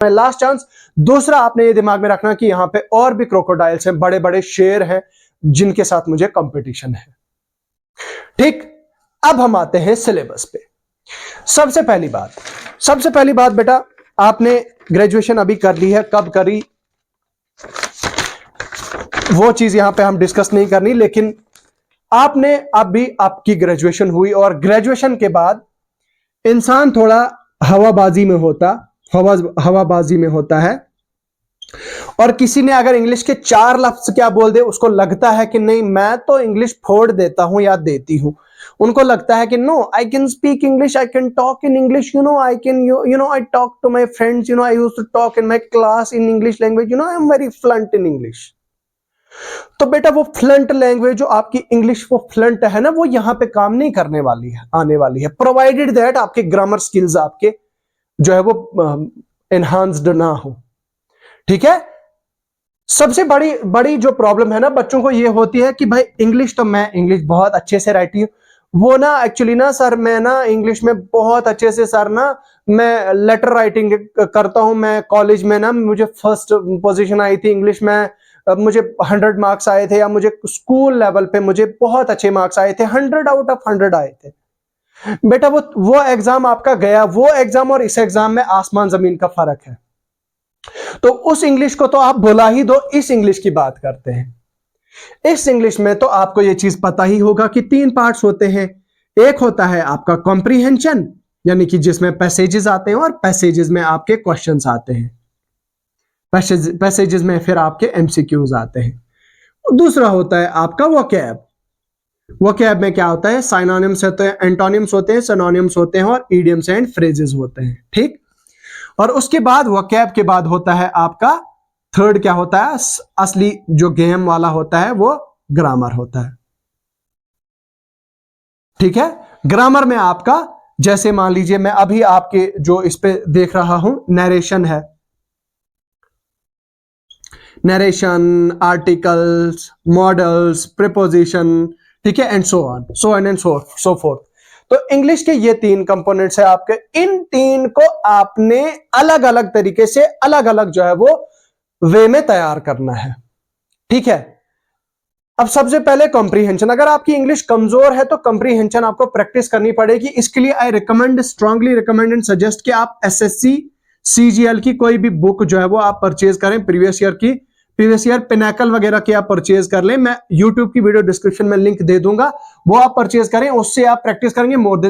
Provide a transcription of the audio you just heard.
Last chance. दूसरा, आपने ये दिमाग में रखना कि यहां पे और भी क्रोकोडाइल्स हैं, बड़े बड़े शेर हैं जिनके साथ मुझे कंपटीशन है। ठीक, अब हम आते हैं सिलेबस पे। सबसे पहली बात बेटा, आपने ग्रेजुएशन अभी कर ली है, कब करी वो चीज यहां पे हम डिस्कस नहीं करनी, लेकिन आपने अभी आपकी ग्रेजुएशन हुई और ग्रेजुएशन के बाद इंसान थोड़ा हवाबाजी में होता है। और किसी ने अगर इंग्लिश के 4 लफ्ज क्या बोल दे, उसको लगता है कि नहीं मैं तो इंग्लिश फोड़ देता हूं या देती हूं। उनको लगता है कि no, I can speak English, I can talk in English, I can I talk to my friends, I used to talk in my class in English language, I am very fluent in English. तो बेटा वो फ्लंट language जो आपकी English वो फ्लंट है ना, वो यहां पे काम नहीं करने वाली है, आने वाली है, प्रोवाइडेड दैट आपके ग्रामर स्किल्स आपके जो है वो एनहांस्ड ना हो। ठीक है। सबसे बड़ी जो प्रॉब्लम है ना बच्चों को ये होती है कि भाई इंग्लिश तो मैं इंग्लिश बहुत अच्छे से रहती हूँ, वो ना एक्चुअली ना सर मैं ना इंग्लिश में बहुत अच्छे से सर ना मैं लेटर राइटिंग करता हूं, मैं कॉलेज में ना मुझे फर्स्ट पोजीशन आई थी इंग्लिश में, मुझे 100 मार्क्स आए थे, या मुझे स्कूल लेवल पे मुझे बहुत अच्छे मार्क्स आए थे, 100 आउट ऑफ 100 आए थे। बेटा वो एग्जाम आपका गया, वो एग्जाम और इस एग्जाम में आसमान जमीन का फर्क है। तो उस इंग्लिश को तो आप भुला ही दो, इस इंग्लिश की बात करते हैं। इस इंग्लिश में तो आपको यह चीज पता ही होगा कि 3 पार्ट्स होते हैं। एक होता है आपका कॉम्प्रीहेंशन, यानी कि जिसमें पैसेजेस आते हैं और पैसेजेस में आपके क्वेश्चंस आते हैं, पैसेजेस में फिर आपके एमसीक्यूज आते हैं। दूसरा होता है आपका वोकैब में क्या होता है, साइनोनिम्स होते हैं, एंटोनिम्स होते हैं, सिनोनिम्स होते हैं और इडियम्स एंड फ्रेजेस होते हैं। ठीक। और उसके बाद वोकैब के बाद होता है आपका थर्ड क्या होता है, असली जो गेम वाला होता है वो ग्रामर होता है। ठीक है। ग्रामर में आपका जैसे मान लीजिए मैं अभी आपके जो इस पे देख रहा हूं, नरेशन है, नरेशन, आर्टिकल्स, मॉडल्स, प्रीपोजिशन, ठीक है, and so on and so fourth. तो इंग्लिश के ये 3 कंपोनेंट्स है आपके, इन 3 को आपने अलग अलग तरीके से अलग अलग जो है वो वे में तैयार करना है। ठीक है। अब सबसे पहले कॉम्प्रीहेंशन, अगर आपकी इंग्लिश कमजोर है तो कॉम्प्रीहेंशन आपको प्रैक्टिस करनी पड़ेगी। इसके लिए I recommend, strongly recommend and suggest कि आप एसएससी सीजीएल की कोई भी बुक जो है वो आप परचेज करें, प्रीवियस ईयर पिनैकल वगैरह की आप परचेज कर लें। मैं यूट्यूब की वीडियो डिस्क्रिप्शन में लिंक दे दूंगा, वो आप परचेज करें, उससे आप प्रैक्टिस करेंगे मोर देन